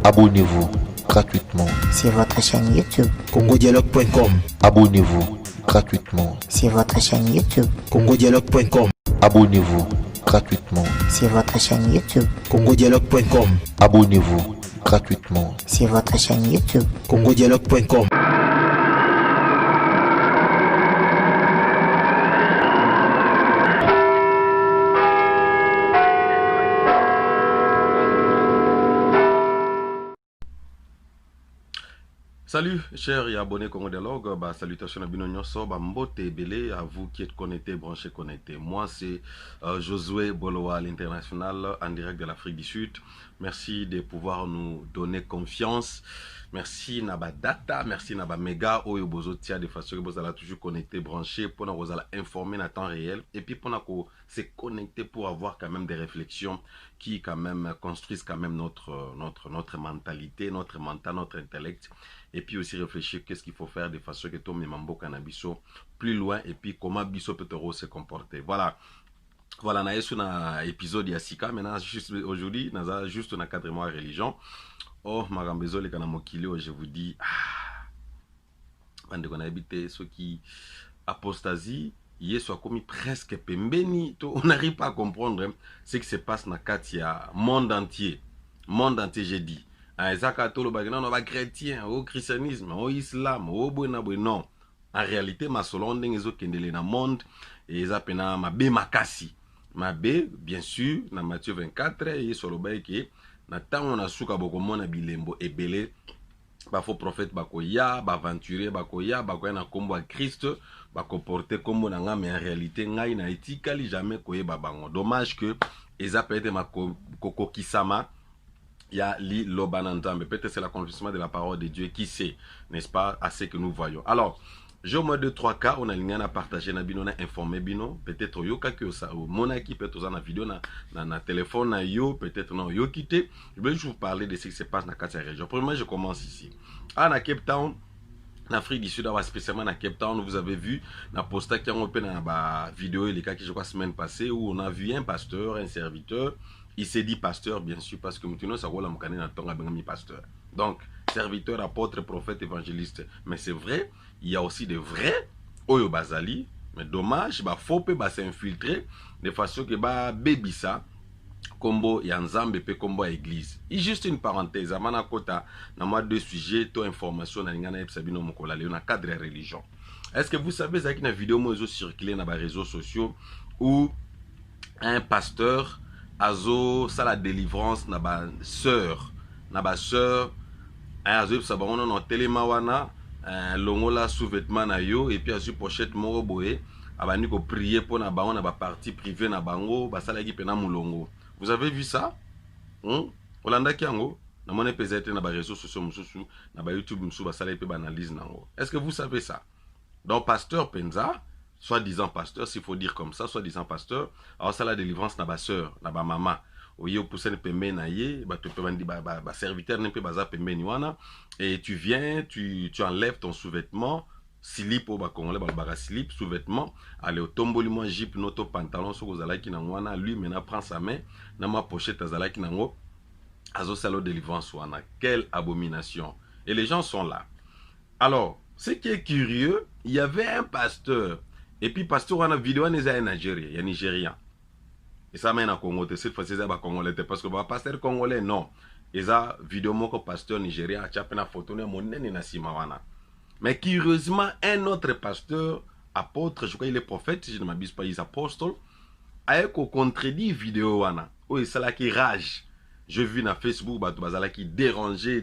Abonnez-vous gratuitement sur votre chaîne YouTube congodialogue.com. Abonnez-vous gratuitement sur votre chaîne YouTube congodialogue.com. Abonnez-vous gratuitement sur votre chaîne YouTube congodialogue.com. Abonnez-vous gratuitement sur votre chaîne YouTube congodialogue.com. Salut chers et abonnés Congo Dialogue, salutations à Bino Nyonso, Mbote Belé, à vous qui êtes connectés, branchés, connectés. Moi c'est Josué Boloa, l'international en direct de l'Afrique du Sud. Merci de pouvoir nous donner confiance. Merci Naba Data, merci Naba Mega, Oyo Bozo Tia, de façon que vous allez toujours connecté, branché, pour nous informer en temps réel. Et puis pour nous se connecter pour avoir quand même des réflexions qui quand même construisent quand même notre mentalité, notre mental, notre intellect. Et puis aussi réfléchir qu'est-ce qu'il faut faire de façon que tout le monde cannabiso plus loin et puis comment biso peut se comporter. Voilà, on a un épisode Yassika, maintenant aujourd'hui, on a juste un encadrement à religion. Oh, Marambezo, les Kanamokilio, je vous dis, bande qu'on a habité, ceux qui apostasie, hier soit commis presque pembeni, on n'arrive pas à comprendre ce qui se passe dans le monde entier. Monde entier, j'ai dit. Non, chrétien, au christianisme, au islam, au non. En réalité, ma solonde ngezo kendele na monde et ça pena ma be makasi. Ma be, bien sûr, dans Matthieu 24, et sur le bail qui na tango na suka boko mona bilembo ebele ba faux prophète bakoya, ba aventurier bakoya, bakoya na kombo à Christ, ba comporter kombo na nga mais en réalité ngai na etikali jamais koye babango. Dommage que eza peut-être ma koko kisama. Il y a li lobananzambe. Peut-être c'est l'accomplissement de la parole de Dieu qui sait, n'est-ce pas, à ce que nous voyons. Alors, j'ai au moins 2-3 cas, on a ligne à partager, on a informé bino, peut-être yoka que ça, mon équipe peut-être dans la vidéo, na téléphone, na yo, peut-être non, yo quitté. Je vais juste vous parler de ce qui se passe dans la région. Premièrement, je commence ici. À Cape Town, en Afrique du Sud, spécialement à Cape Town, vous avez vu, na posta qui a open dans la vidéo, les cas qui je crois semaine passée, où on a vu un pasteur, un serviteur. Il s'est dit pasteur, bien sûr, parce que maintenant, ça va la pasteur. Donc, serviteur, apôtre, prophète, évangéliste. Mais c'est vrai, il y a aussi des vrais Oyo Bazali. Mais dommage, il faut s'infiltrer de façon que baby ça, combo yanzambe pe combo à église. Et juste une parenthèse, à Manakota, dans moi deux sujets, toi information, dans le cadre de religion. Est-ce que vous savez, qu'il y a une vidéo qui circulé dans les réseaux sociaux où un pasteur azo ça la délivrance na ba sœur azo ça on no telema wana longola sous-vêtement na yo et puis azo pochette moko boye abani ko prier pour na bango na ba partie privée na bango basala ki pena mulongo. Vous avez vu ça? Olanda kiango na mone peut-être na ba réseaux sociaux mususu na ba YouTube mususu basala pe ba analyse nango. Est-ce que vous savez ça? Donc pasteur Penza, soi-disant pasteur, s'il faut dire comme ça, soi-disant pasteur, alors ça la délivrance na ba sœur, na ba maman. Oyo pousse pembe na ye, ba te pembe ba serviteur n'impe baza pembe ni wana et tu viens, tu enlèves ton sous-vêtement, slip au ba congolais ba slip, sous-vêtement, aller au tomboli moi jeep noto pantalon so kozala ki na wana, lui maintenant prend sa main, na ma pochette azala ki nango, azo salo délivrance wana. Quelle abomination. Et les gens sont là. Alors, ce qui est curieux, il y avait un pasteur. Et puis, pasteur, on a vidéo, il y a un Nigérien, il y a un Nigérien. Et ça mène à Congo, cette fois-ci, c'est un Congolais. Parce que le pasteur congolais, non. Et ça, vidéo, mon pasteur nigérien, a chapé la photo, mais curieusement, un autre pasteur, apôtre, je crois qu'il est prophète, si je ne m'abuse pas, il est apôtre, a contredit vidéo, où il s'est qui rage. Je vu na Facebook, qui déranger,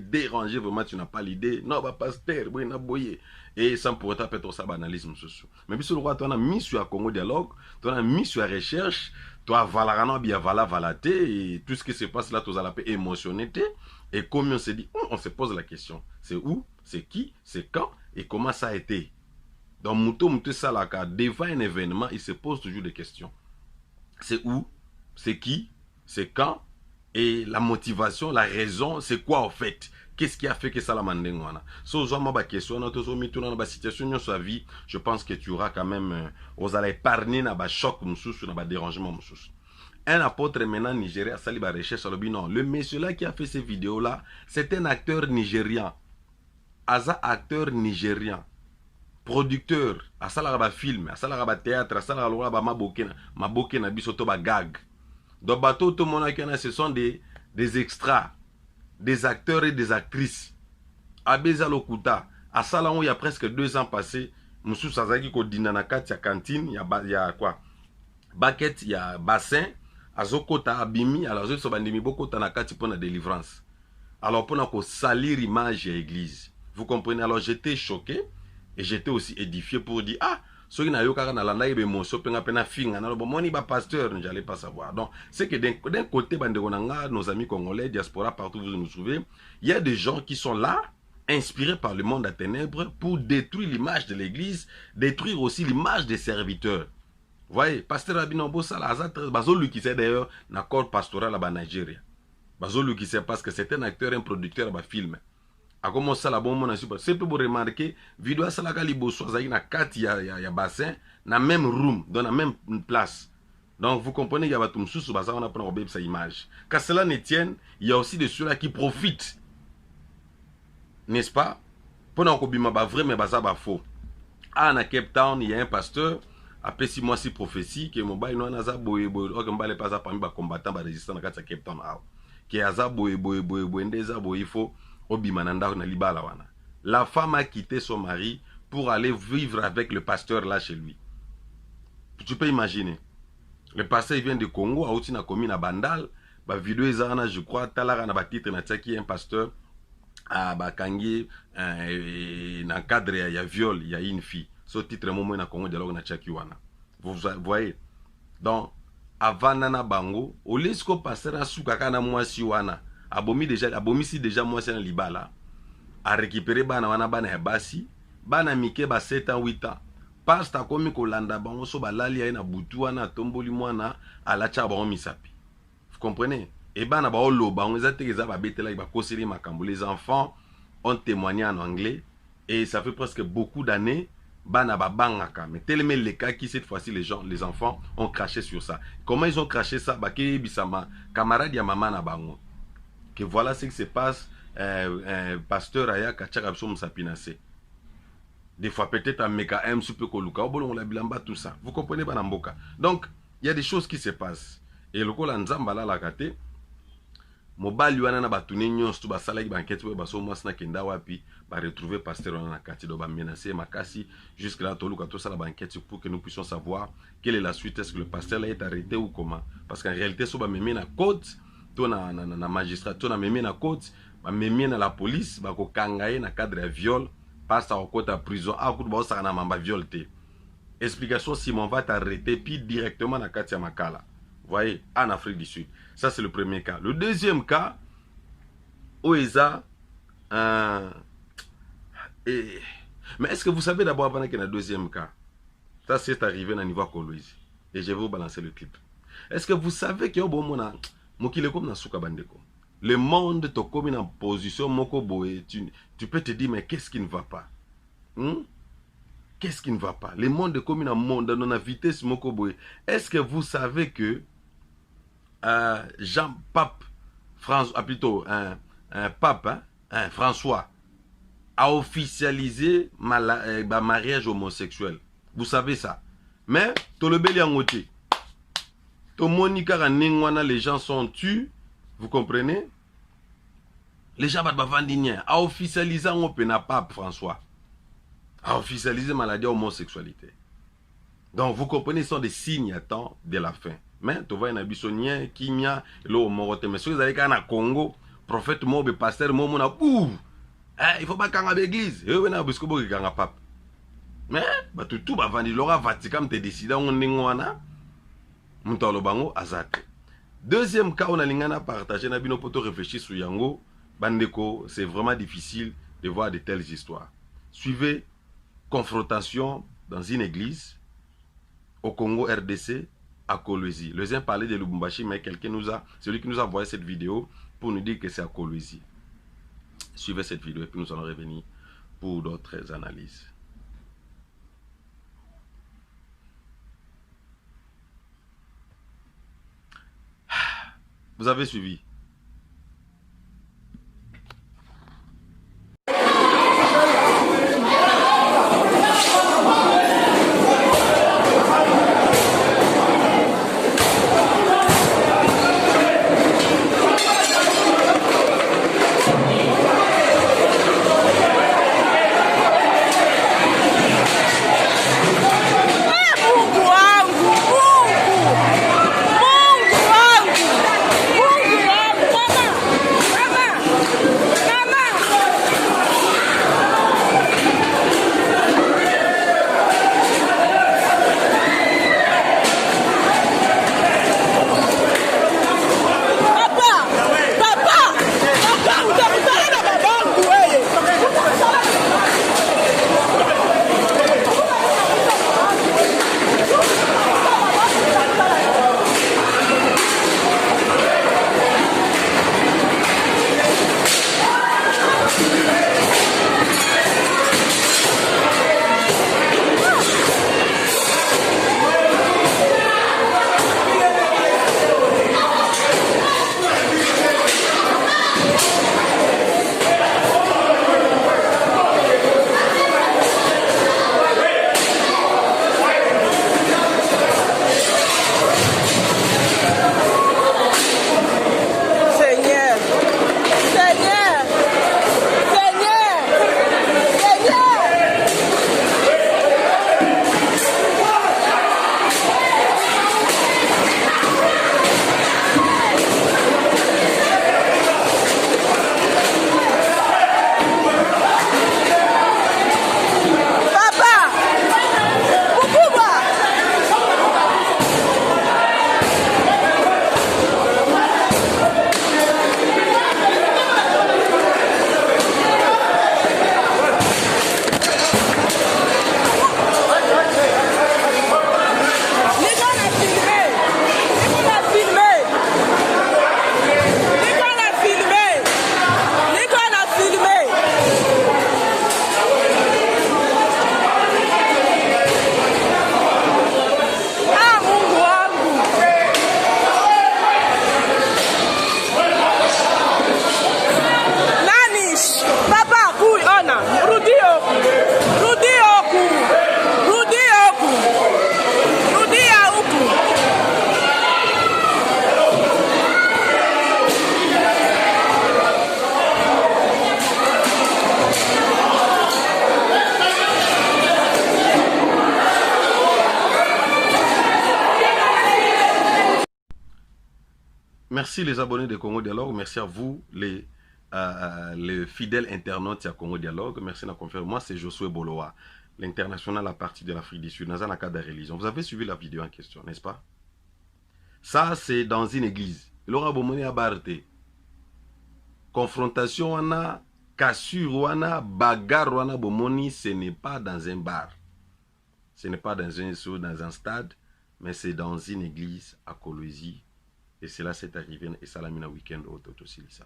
vraiment, tu n'as pas l'idée. Non, pasteur, oui, n'a boyé. Et sans pour autant peut-être ça banalisme. Mais puis sur le roi, tu as mis sur Congo Dialogue, tu as mis sur la recherche, tu as valarano bien valaté, et tout ce qui se passe là, tu as la paix émotionnée. Et comme on s'est dit, on se pose la question. C'est où, c'est qui, c'est quand, et comment ça a été. Dans Mouto Salaka, devant un événement, il se pose toujours des questions. C'est où, c'est qui, c'est quand, et la motivation, la raison, c'est quoi en fait? Qu'est-ce qui a fait que ça la mandengwana? So, je ma question, na situation dans sa vie, je pense que tu auras quand même, aux allez épargner na ba choc moussous, na ba dérangement moussous. un apôtre maintenant nigérien, ça la recherche, non, le monsieur là qui a fait ces vidéos là, c'est un acteur nigérian. Aza acteur nigérien, producteur, asala ba film, asala ba théâtre, asala ba maboke na biso to ba gag. Donc bateau tout monde qui ce sont des extras, des acteurs et des actrices. Abeza Lokuta, asala il y a presque 2 ans passés, Moussou Sazaki ko dina na kati ya cantine, il y a quoi? Baquette, il y a bassin, azokota abimi, alors zo bandimi bokota na kati pour la délivrance. Alors pour ko salir image à l'église. Vous comprenez? Alors j'étais choqué et j'étais aussi édifié pour dire ah, ceux qui n'ont pas la émotion, pasteur, j'allais pas savoir. Donc c'est que d'un côté, nos amis congolais, diaspora partout vous nous trouvez, il y a des gens qui sont là, inspirés par le monde à ténèbres pour détruire l'image de l'église, détruire aussi l'image des serviteurs. Vous voyez, pasteur Rabino Bossala, Bazolu qui sait d'ailleurs l'accord pastoral à Nigeria. Bazolu qui sait parce que c'est un acteur, un producteur à film. A commencé la bonne monde super. C'est pour remarquer vidéo ça la caliboso ça na kati ya bassin na même room dans la même place. Donc vous comprenez il y a tout sous bassin on a prendre sa image. Qu'à cela ne tienne, il y a aussi de ceux-là qui profitent. N'est-ce pas? Pendant qu'on bima ba vrai mais ba ça ba faux. Ah na Cape Town, il y a un pasteur après 6 mois si prophétie que mon bail non aza boye boye o que pas ça parmi ba combattant ba résistant na kati Cape Town ah. Que aza boye ndeza boye il faut la femme a quitté son mari pour aller vivre avec le pasteur là chez lui. Tu peux imaginer. Le pasteur vient de Congo, a aussi na commune à Bandal, ba vidéo ezana je crois talara na ba titre na tsaki un pasteur à Bakangi na cadre il y a viol, il y a une fille. Ce titre moment na Congo dialogue na tsaki wana. Vous voyez. Donc avant nana bango, au lesko pasteur a soukaka na mwasi wana. Abomisi déjà moi c'est un libala a récupérer bana wana bana ya basi bana mike ba 7 ans 8 ans pasta komi kolanda bango so balali ya na butu wana tomboli mwana alacha bango misapi. Vous comprenez? Et bana ba olo bango ezateza ba betela ba koseli makambo. Les enfants ont témoigné en anglais et ça fait presque beaucoup d'années bana ba bangaka mais tellement les cas qui cette fois-ci les enfants ont craché sur ça. Comment ils ont craché ça? Ba ke bisama camarade ya maman na bango. Que voilà ce qui se passe, pasteur Aya Kachaka Absom Sapinase. Des fois peut-être un méca M super koluka, on la bilamba tout ça. Vous comprenez pas Namboka. Donc il y a des choses qui se passent. Et le coup la nzamba la kate, mobile yuana na batune nyons tu basala ki banquette we baso masna kenda wapi ba retrouver pasteur na kati do ba menacer makasi jusque là toluka tout ça la banquette pour que nous puissions savoir quelle est la suite, est-ce que le pasteur là est arrêté ou comment. Parce qu'en réalité so ba meme na côte na magistrat na meme na côte ba meme na la police ba ko kangaye na cadre de viol passe au côté à prison a coup ba ça na mamba viol te explication si on va t'arrêter puis directement na Katia Makala. Vous voyez, en Afrique du Sud. Ça c'est le premier cas. Le deuxième cas Oeza mais est-ce que vous savez d'abord pendant qu'il y a un deuxième cas, ça c'est arrivé au niveau Kolwezi et je vais vous balancer le clip. Est-ce que vous savez qu'il y a un bon moment le monde te comme en position moko boé, tu peux te dire mais qu'est-ce qui ne va pas? Qu'est-ce qui ne va pas? Le monde est comme un monde dans la vitesse moko boé. Est-ce que vous savez que Jean-Pape François, plutôt Pape François a officialisé mariage homosexuel? Vous savez ça? Mais tout le bel yangoté. Les gens sont tués, vous comprenez? Les gens vont vendre a officialisé un Pape François, a officialisé la maladie homosexualité. Donc vous comprenez, ce sont des signes à temps de la fin. Mais tu vois, il y a un bisonien qui y a l'homoroté. Mais si vous allez au Congo, prophète Mobe, pasteur Momo, il ne faut pas qu'un l'église. Et vous avez un pape. Mais tout va vendre. Le Vatican te décide, on est en deuxième cas, on a l'ingana partagé, on a bien réfléchir sur Yango. Bandeko, c'est vraiment difficile de voir de telles histoires. Suivez confrontation dans une église au Congo RDC à Kolwezi. Les uns parlaient de Lubumbashi, mais celui qui nous a envoyé cette vidéo pour nous dire que c'est à Kolwezi. Suivez cette vidéo et puis nous allons revenir pour d'autres analyses. Vous avez suivi. Merci les abonnés de Congo Dialogue, merci à vous les fidèles internautes à Congo Dialogue, merci de la conférence. Moi c'est Josué Boloa, l'international à partir de l'Afrique du Sud, dans un cas de religion. Vous avez suivi la vidéo en question, n'est-ce pas? Ça c'est dans une église. Il aura beau à Barte. Confrontation wana, cassure wana, bagarre wana bomoni, ce n'est pas dans un bar. Ce n'est pas dans un stade, mais c'est dans une église à Kolwezi. Et cela s'est arrivé et ça l'a mis un week-end au Toto-Silisa.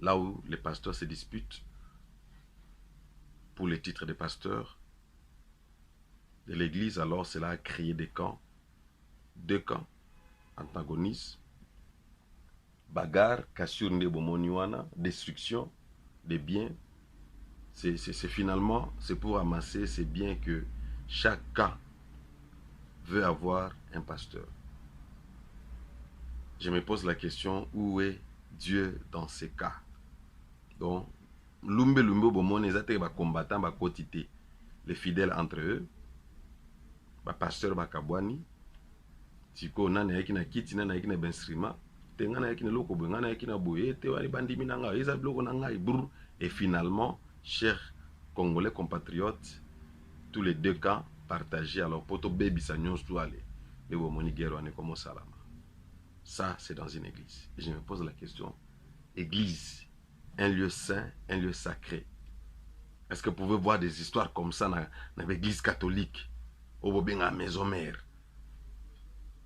Là où les pasteurs se disputent pour les titres de pasteurs de l'église, alors cela a créé des camps, deux camps antagonistes, bagarre, cassure de bomoniwana, destruction des biens. C'est finalement, c'est pour amasser ces biens que chaque camp veut avoir un pasteur. Je me pose la question, où est Dieu dans ces cas? Donc, lumbe bomone ezate ba combattant ba quotité, les fidèles entre eux, ba pasteur ba kabwani, tiko nana yaki na kiti nana yaki na benstrima, tengana yaki na loko bengana yaki na boye, te wali bandimi nanga, eza bloko nanga ibru, et finalement, chers Congolais compatriotes, tous les deux camps partagés, alors poto baby sanyon stouale, le bomoni guerre wane comme salama. Ça, c'est dans une église. Et je me pose la question, église, un lieu saint, un lieu sacré. Est-ce que vous pouvez voir des histoires comme ça dans l'église catholique, au Bobinga maison mère?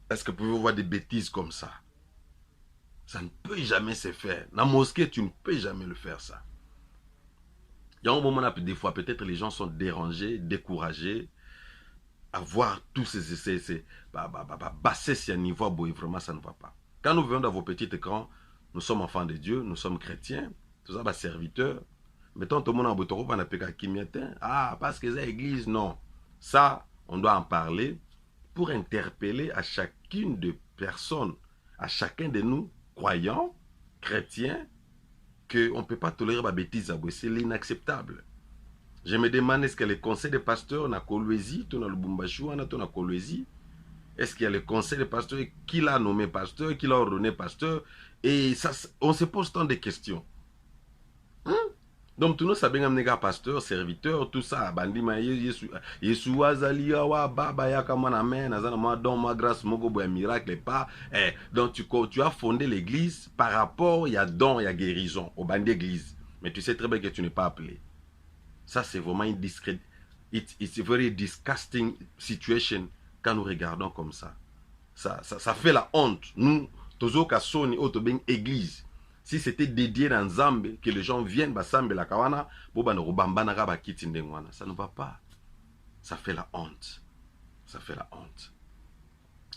Est-ce que vous pouvez voir des bêtises comme ça? Ça ne peut jamais se faire. Dans la mosquée, tu ne peux jamais le faire, ça. Il y a un moment, des fois, peut-être les gens sont dérangés, découragés, à voir tous ces bassesses à niveau, vraiment, ça ne va pas. Quand nous venons dans vos petits écrans, nous sommes enfants de Dieu, nous sommes chrétiens, tout ça, serviteurs. Mettons tout le monde en bouton, on a ah, parce que c'est l'église, non. Ça, on doit en parler pour interpeller à chacune des personnes, à chacun de nous, croyants, chrétiens, qu'on ne peut pas tolérer la bêtise, c'est l'inacceptable. Je me demande, est-ce que le conseil des pasteurs na Kolwezi, tout dans le Bumbachou, on a tout na Kolwezi, est-ce qu'il y a le conseil des pasteurs, qui l'a nommé pasteur, qui l'a ordonné pasteur, et ça, on se pose tant de questions. Donc, tout le monde sait bien pasteur, serviteur, tout ça. Bandi ma Yesu azali wa baba ya kama na men azana ma don ma grâce moko boya miracle pas. Donc tu as fondé l'église par rapport il y a don, il y a guérison au bandi église. Mais tu sais très bien que tu n'es pas appelé. Ça c'est vraiment une discrédit. It's a very disgusting situation quand nous regardons comme ça. Ça fait la honte. Nous tozo kasoni auto ben église. Si c'était dédié dans Zambé, que les gens viennent, ça ne va pas. Ça fait la honte. Ça fait la honte.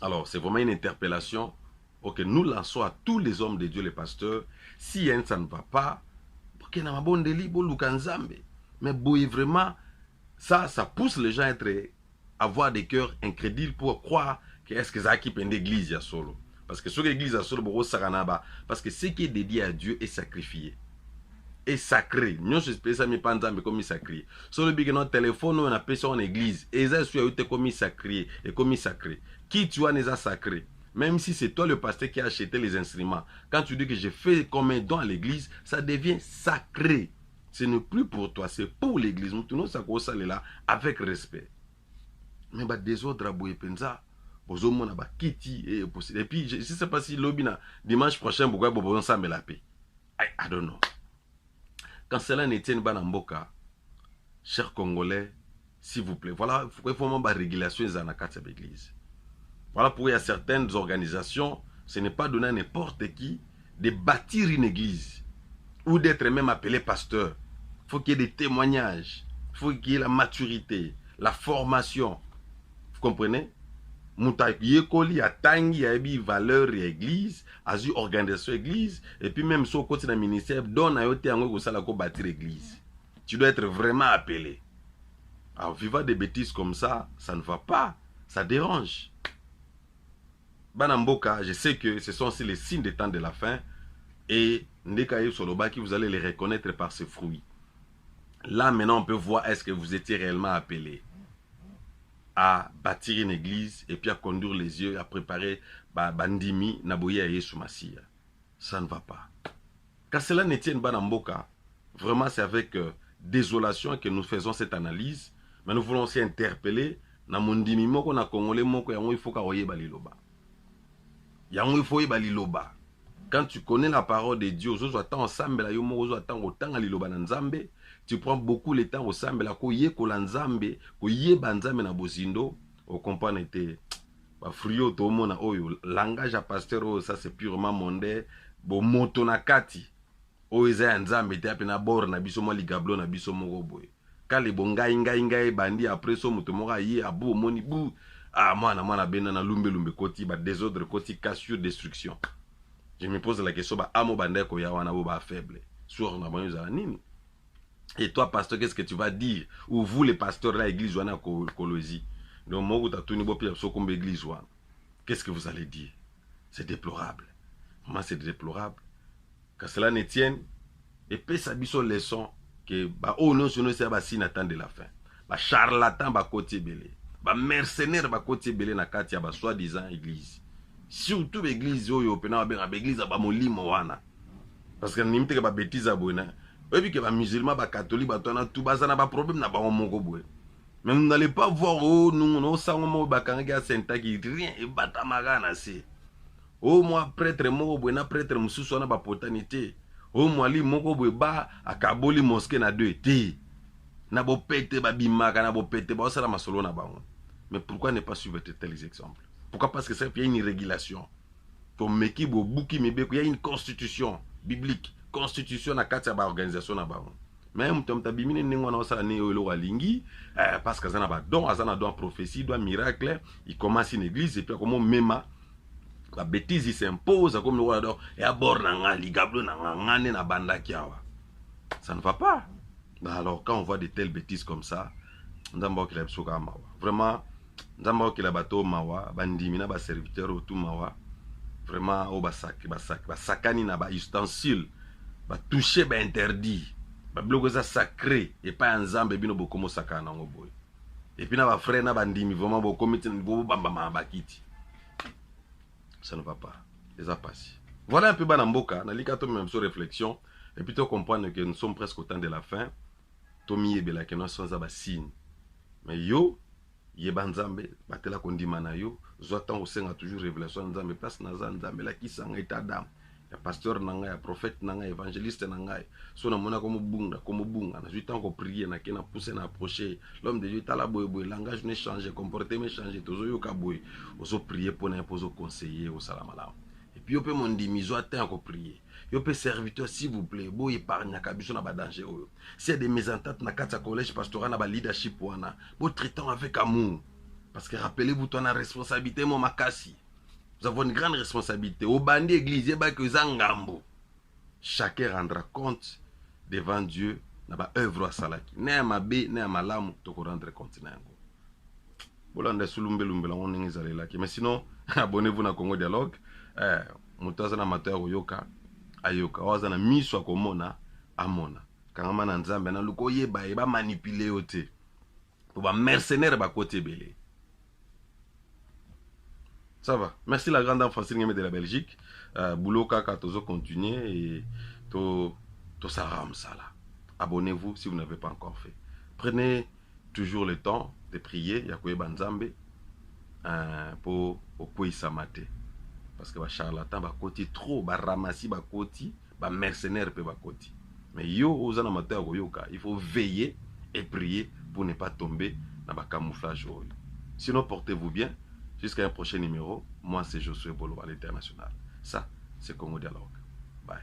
Alors, c'est vraiment une interpellation que nous lançons à tous les hommes de Dieu, les pasteurs. Si ça ne va pas, mais vraiment, ça pousse les gens à avoir des cœurs incrédules pour croire que est-ce que ça qui peut une église solo. Parce que sur l'église, parce que ce qui est dédié à Dieu est sacrifié. Est sacré. Nous sommes comme sacré. Sur le big téléphone, on appelle ça en église. Et ça, c'est comme sacré. Et comme sacré. Qui tu as, n'est pas sacré. Même si c'est toi le pasteur qui a acheté les instruments. Quand tu dis que j'ai fait comme un don à l'église, ça devient sacré. Ce n'est plus pour toi, c'est pour l'église. Nous sommes là avec respect. Mais désordre à Bouépenza. Et puis, je ne sais pas si l'obina dimanche prochain, pourquoi ça me la paix. I don't know. Quand cela n'était pas dans Mboka, chers Congolais, s'il vous plaît, voilà, il faut avoir des régulations dans la carte de l'église. Voilà pourquoi il y a certaines organisations, ce n'est pas donné à n'importe qui de bâtir une église ou d'être même appelé pasteur. Il faut qu'il y ait des témoignages, il faut qu'il y ait la maturité, la formation. Vous comprenez? Yekoli a tangi a ebi valeur église, a eu organisation église, et puis même sur côté d'un ministère, donne à yote ango sala ko bâtir église. Tu dois être vraiment appelé. Alors vivre des bêtises comme ça ne va pas, ça dérange. Banamboka, je sais que ce sont aussi les signes des temps de la fin, et Ndekaye Solobaki, vous allez les reconnaître par ses fruits. Là maintenant on peut voir est-ce que vous étiez réellement appelé à bâtir une église et puis à conduire les yeux, à préparer Bandimi, Naboye et Yesu Massia. Ça ne va pas. Quand cela ne tient pas dans Mboka, vraiment c'est avec désolation que nous faisons cette analyse, mais nous voulons aussi interpeller Namundimi Moko na Congolais Moko il faut qu'aoye baliloba. Il faut baliloba. Quand tu connais la parole de Dieu, ensemble, tu prends beaucoup le temps ensemble, au comprendre était frio to mona oyo langage à pasteur ça c'est purement mondain bo moto na kati o eza nzambe te apena bor na biso mo ligablo na biso moko boy kale bongai bandi après so moto moko yi abu moni bu mwana bena na lumbe koti ba désordre koti cassure destruction. Je me pose la question amo bande ko ya wana bo ba faible sur na banyo za nini. Et toi pasteur, qu'est-ce que tu vas dire? Ou vous les pasteurs là église wana Kolwezi. Donc moi ta tuni bo pia so comme église wana. Qu'est-ce que vous allez dire? C'est déplorable. Vraiment c'est déplorable. Quand cela ne tienne et puis ça biso leçon que non c'est ba signe attend de la fin. Charlatan côté belé. Mercenaire côté belé na kati ya soi-disant église. Surtout l'église oyo pena ba église ba molimo wana. Parce que nimte ka ba bêtise abona. Et puis que les musulmans, les catholiques, tout ça n'a pas de problème. Mais vous n'allez pas voir, nous savons que rien et batamagana c'est. Oh, moi, prêtre, moi, prêtre, moussou, n'a pas potentialité. Oh, moi, li, moko, ba, à Kaboli, mosquée, na deux, té. Na bo pète, ba bimaka, na bo pète, ba, ça, la masolo, na ba. Mais pourquoi ne pas suivre tels exemples? Pourquoi? Parce que ça, il y a une régulation. Comme Meki, bo, Bouki, Mebe, il y a une constitution biblique. Constitution na kati ya ba organisation na ba. Mais mtomta bimine ningo na osala ne olo walingi parce que ça na ba don azana don prophétie, don miracle, il commence une église et puis comment mema La bêtise s'impose comme le roi d'or et à bord na ligablo na na banda kiawa. Ça ne va pas. Alors quand on voit de telles bêtises comme ça, ndamba ki la bisoka mawa. Vraiment ndamba ki la bateau mawa, bandimi na ba serviteur autour mawa. Vraiment au basakani na ba ustensile, ba toucher ba interdit, ba bloquer ça sacré et pas ensemble bino bokomo sakana ngoboy. Et puis na ba frère na bandimi vraiment bokomite bo bamba mabakiti. Ça ne va pas. Les a passés. Voilà un peu Banamboka. Nalikato même sur réflexion. Et puis tu comprends que nous sommes presque au temps de la fin. Tomi et Bela que nous sommes à signe. Mais yo, yebanzambe, batela kondimana yo, zoatan au sein a toujours révélation nzambe place naza nzambe la qui sanga itadam. Ya pasteur nanga, ya prophète nanga, évangéliste nanga. So na mona comme bunga, na juit temps ko prier na kena pousser na approcher. L'homme de Dieu tala boy langage ne changer, comportement changer, tozo yo ka boy. Ozo prier pour n'imposer conseiller au salamala. Et puis yo peut mon dimi zoatan ko prier. Yo peut serviteur s'il vous plaît, boy épargne ka biso na ba danger oyo. S'il y a des mésententes na kata collège pastoral na ba leadership wana, bo traitant avec amour. Parce que rappelez-vous ton responsabilité mon makasi. Nous avons une grande responsabilité. Au bandit église, chacun rendra compte devant Dieu dans l'œuvre à Salaki. Ne à ma bé, ne à ma lame, tu peux rendre compte. Mais sinon, abonnez-vous à Congo Dialogue. Mutaza na amateur yoka, ayoka. Waza na miso komona, amona. Kangama na nzambe na luko yeba, yeba manipuler yote. Pour ba mercenaire ba côté belé. Ça va. Merci la grande dame Francine de la Belgique. Boulot Kaka Tozo continuer et to saram sala. Abonnez-vous si vous n'avez pas encore fait. Prenez toujours le temps de prier Yakoye Banzambe pour au samate. Parce que les charlatans ba koti trop, ba ramassi ba koti, ba mercenaire pe ba koti. Mais yo aux amateurs yoka, il faut veiller et prier pour ne pas tomber dans ba camouflage. Sinon portez-vous bien. Jusqu'à un prochain numéro, moi c'est Josué Bolo à l'international. Ça, c'est Congo Dialogue. Bye.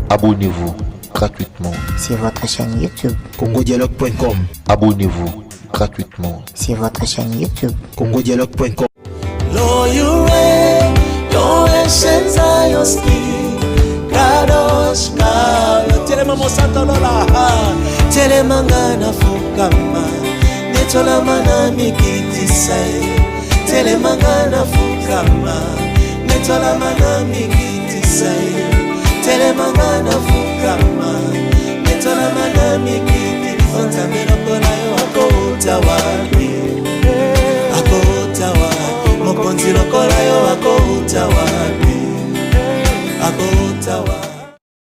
Abonnez-vous gratuitement sur votre chaîne YouTube. congodialogue.com. Abonnez-vous gratuitement Sur votre chaîne YouTube. congodialogue.com. Telemanga na fukama netola mana mikitisai. Telemanga na fukama netola mana mikitisai. Telemanga na fukama netola mana mikiti. Onzambe lokola yo ako utawali, ako utawali. Mokonzi lokola yo ako utawali.